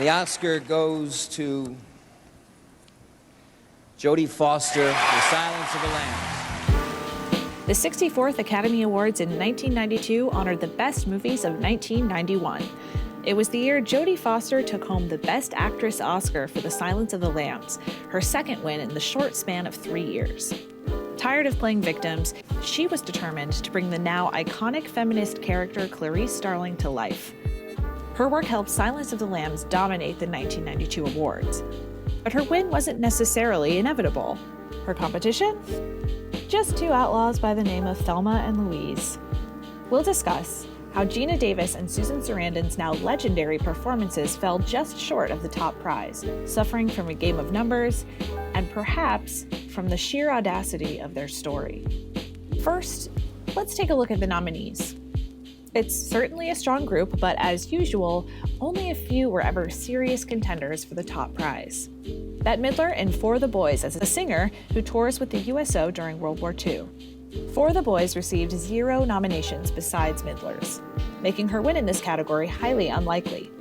And the Oscar goes to Jodie Foster, The Silence of the Lambs. The 64th Academy Awards in 1992 honored the best movies of 1991. It was the year Jodie Foster took home the Best Actress Oscar for The Silence of the Lambs, her second win in the short span of 3 years. Tired of playing victims, she was determined to bring the now iconic feminist character Clarice Starling to life. Her work helped Silence of the Lambs dominate the 1992 awards. But her win wasn't necessarily inevitable. Her competition? Just two outlaws by the name of Thelma and Louise. We'll discuss how Geena Davis and Susan Sarandon's now legendary performances fell just short of the top prize, suffering from a game of numbers, and perhaps from the sheer audacity of their story. First, let's take a look at the nominees. It's certainly a strong group, but as usual, only a few were ever serious contenders for the top prize. Bette Midler in For the Boys as a singer who tours with the USO during World War II. For the Boys received 0 nominations besides Midler's, making her win in this category highly unlikely.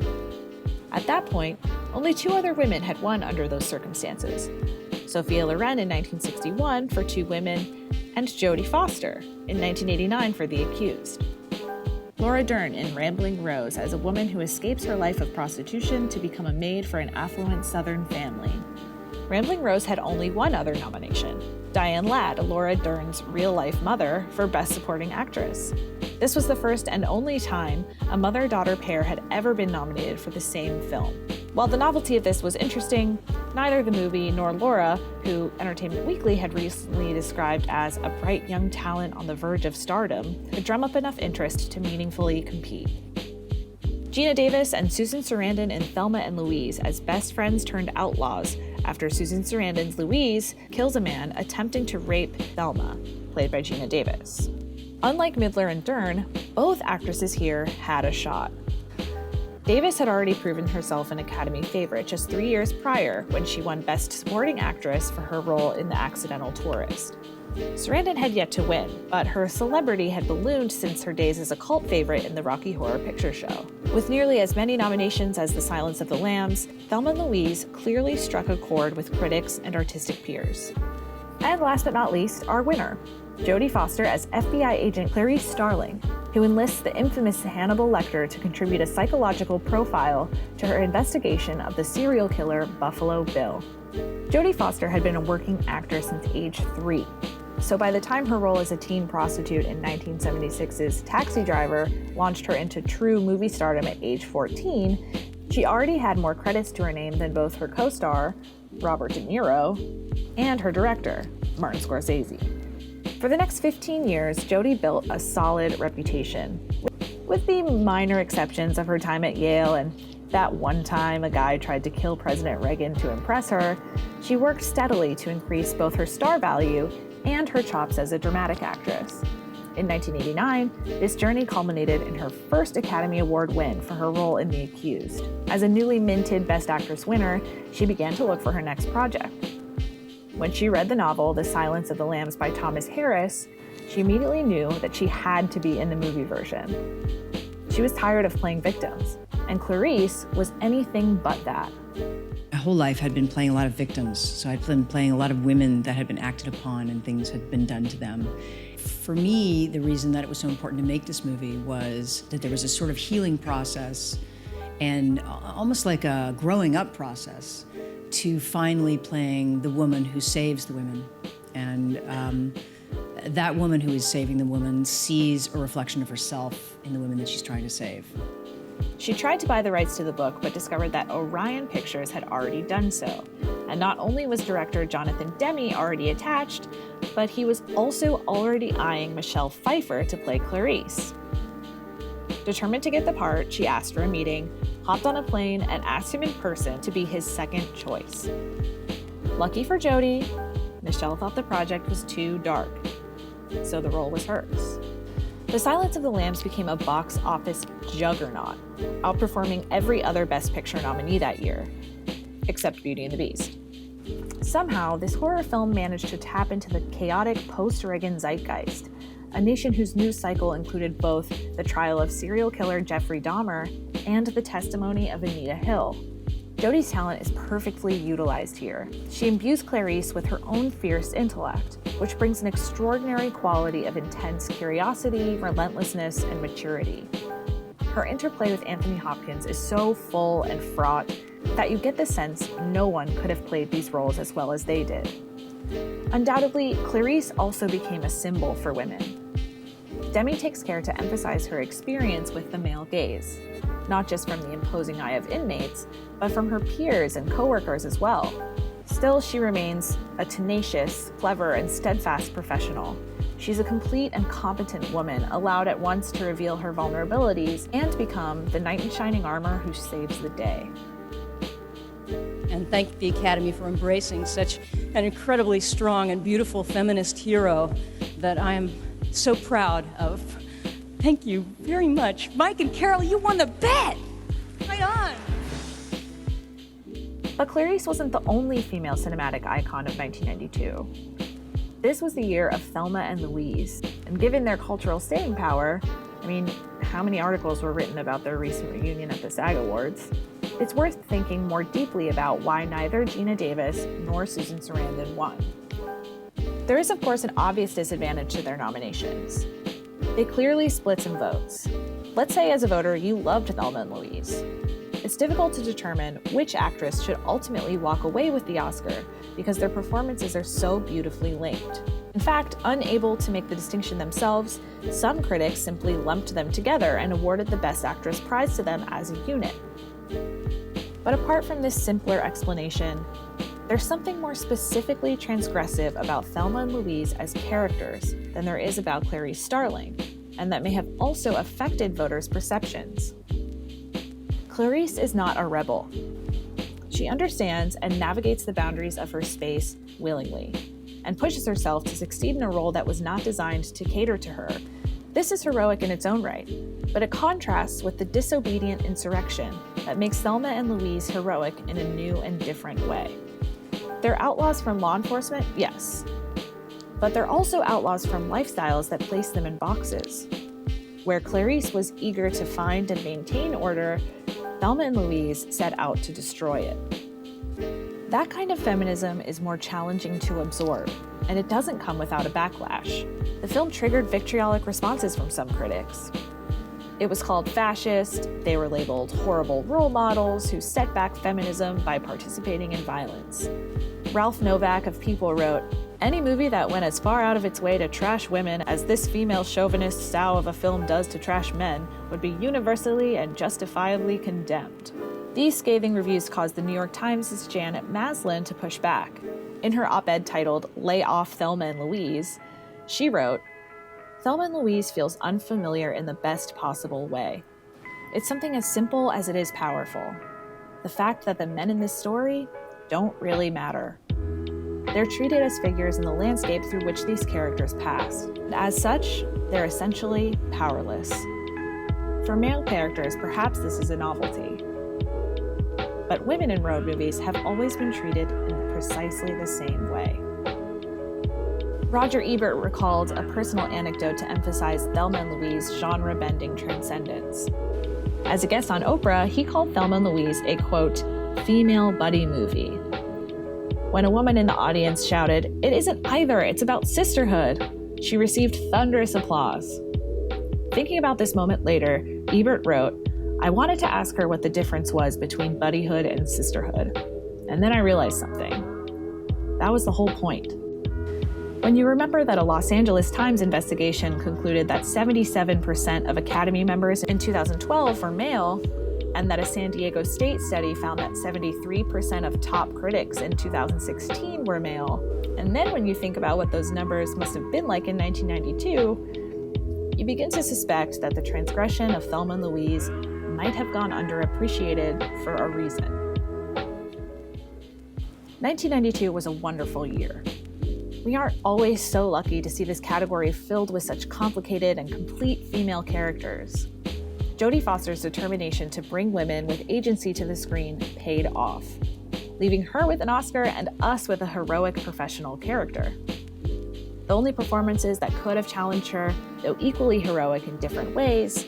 At that point, only 2 other women had won under those circumstances. Sophia Loren in 1961 for Two Women, and Jodie Foster in 1989 for The Accused. Laura Dern in Rambling Rose as a woman who escapes her life of prostitution to become a maid for an affluent Southern family. Rambling Rose had only one other nomination, Diane Ladd, Laura Dern's real-life mother, for Best Supporting Actress. This was the first and only time a mother-daughter pair had ever been nominated for the same film. While the novelty of this was interesting, neither the movie nor Laura, who Entertainment Weekly had recently described as a bright young talent on the verge of stardom, could drum up enough interest to meaningfully compete. Geena Davis and Susan Sarandon in Thelma and Louise as best friends turned outlaws after Susan Sarandon's Louise kills a man attempting to rape Thelma, played by Geena Davis. Unlike Midler and Dern, both actresses here had a shot. Davis had already proven herself an Academy favorite just 3 years prior when she won Best Supporting Actress for her role in The Accidental Tourist. Sarandon had yet to win, but her celebrity had ballooned since her days as a cult favorite in the Rocky Horror Picture Show. With nearly as many nominations as The Silence of the Lambs, Thelma and Louise clearly struck a chord with critics and artistic peers. And last but not least, our winner, Jodie Foster as FBI agent Clarice Starling, who enlists the infamous Hannibal Lecter to contribute a psychological profile to her investigation of the serial killer Buffalo Bill. Jodie Foster had been a working actor since age 3, so by the time her role as a teen prostitute in 1976's Taxi Driver launched her into true movie stardom at age 14, she already had more credits to her name than both her co-star, Robert De Niro, and her director, Martin Scorsese. For the next 15 years, Jodie built a solid reputation, with the minor exceptions of her time at Yale and that one time a guy tried to kill President Reagan to impress her. She worked steadily to increase both her star value and her chops as a dramatic actress. In 1989, this journey culminated in her first Academy Award win for her role in The Accused. As a newly minted Best Actress winner, she began to look for her next project. When she read the novel The Silence of the Lambs by Thomas Harris, she immediately knew that she had to be in the movie version. She was tired of playing victims, and Clarice was anything but that. My whole life had been playing a lot of victims, so I'd been playing a lot of women that had been acted upon and things had been done to them. For me, the reason that it was so important to make this movie was that there was a sort of healing process and almost like a growing up process to finally playing the woman who saves the women. And that woman who is saving the woman sees a reflection of herself in the women that she's trying to save. She tried to buy the rights to the book, but discovered that Orion Pictures had already done so. And not only was director Jonathan Demme already attached, but he was also already eyeing Michelle Pfeiffer to play Clarice. Determined to get the part, she asked for a meeting, hopped on a plane, and asked him in person to be his second choice. Lucky for Jodie, Michelle thought the project was too dark, so the role was hers. The Silence of the Lambs became a box office juggernaut, outperforming every other Best Picture nominee that year, except Beauty and the Beast. Somehow, this horror film managed to tap into the chaotic post-Reagan zeitgeist, a nation whose news cycle included both the trial of serial killer Jeffrey Dahmer and the testimony of Anita Hill. Jodie's talent is perfectly utilized here. She imbues Clarice with her own fierce intellect, which brings an extraordinary quality of intense curiosity, relentlessness, and maturity. Her interplay with Anthony Hopkins is so full and fraught that you get the sense no one could have played these roles as well as they did. Undoubtedly, Clarice also became a symbol for women. Demi takes care to emphasize her experience with the male gaze, not just from the imposing eye of inmates, but from her peers and coworkers as well. Still, she remains a tenacious, clever, and steadfast professional. She's a complete and competent woman, allowed at once to reveal her vulnerabilities and become the knight in shining armor who saves the day. And thank the Academy for embracing such an incredibly strong and beautiful feminist hero that I am so proud of. Thank you very much. Mike and Carol, you won the bet! Right on! But Clarice wasn't the only female cinematic icon of 1992. This was the year of Thelma and Louise, and given their cultural staying power, how many articles were written about their recent reunion at the SAG Awards? It's worth thinking more deeply about why neither Geena Davis nor Susan Sarandon won. There is, of course, an obvious disadvantage to their nominations. They clearly split some votes. Let's say as a voter you loved Thelma and Louise. It's difficult to determine which actress should ultimately walk away with the Oscar because their performances are so beautifully linked. In fact, unable to make the distinction themselves, some critics simply lumped them together and awarded the Best Actress prize to them as a unit. But apart from this simpler explanation, there's something more specifically transgressive about Thelma and Louise as characters than there is about Clarice Starling, and that may have also affected voters' perceptions. Clarice is not a rebel. She understands and navigates the boundaries of her space willingly, and pushes herself to succeed in a role that was not designed to cater to her. This is heroic in its own right, but it contrasts with the disobedient insurrection that makes Thelma and Louise heroic in a new and different way. They're outlaws from law enforcement, yes, but they're also outlaws from lifestyles that place them in boxes. Where Clarice was eager to find and maintain order, Thelma and Louise set out to destroy it. That kind of feminism is more challenging to absorb, and it doesn't come without a backlash. The film triggered vitriolic responses from some critics. It was called fascist, they were labeled horrible role models who set back feminism by participating in violence. Ralph Novak of People wrote, "Any movie that went as far out of its way to trash women as this female chauvinist sow of a film does to trash men would be universally and justifiably condemned." These scathing reviews caused the New York Times' Janet Maslin to push back. In her op-ed titled "Lay Off Thelma and Louise," she wrote, "Thelma and Louise feels unfamiliar in the best possible way. It's something as simple as it is powerful. The fact that the men in this story don't really matter. They're treated as figures in the landscape through which these characters pass. And as such, they're essentially powerless. For male characters, perhaps this is a novelty. But women in road movies have always been treated in precisely the same way." Roger Ebert recalled a personal anecdote to emphasize Thelma and Louise's genre-bending transcendence. As a guest on Oprah, he called Thelma and Louise a, quote, female buddy movie. When a woman in the audience shouted, "It isn't either, it's about sisterhood," she received thunderous applause. Thinking about this moment later, Ebert wrote, "I wanted to ask her what the difference was between buddyhood and sisterhood. And then I realized something. That was the whole point." When you remember that a Los Angeles Times investigation concluded that 77% of Academy members in 2012 were male, and that a San Diego State study found that 73% of top critics in 2016 were male, and then when you think about what those numbers must have been like in 1992, you begin to suspect that the transgression of Thelma and Louise might have gone underappreciated for a reason. 1992 was a wonderful year. We aren't always so lucky to see this category filled with such complicated and complete female characters. Jodie Foster's determination to bring women with agency to the screen paid off, leaving her with an Oscar and us with a heroic professional character. The only performances that could have challenged her, though equally heroic in different ways,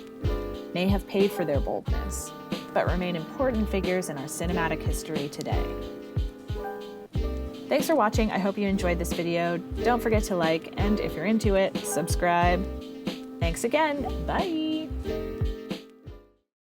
may have paid for their boldness. but remain important figures in our cinematic history today. Thanks for watching. I hope you enjoyed this video. Don't forget to like, and if you're into it, subscribe. Thanks again. Bye.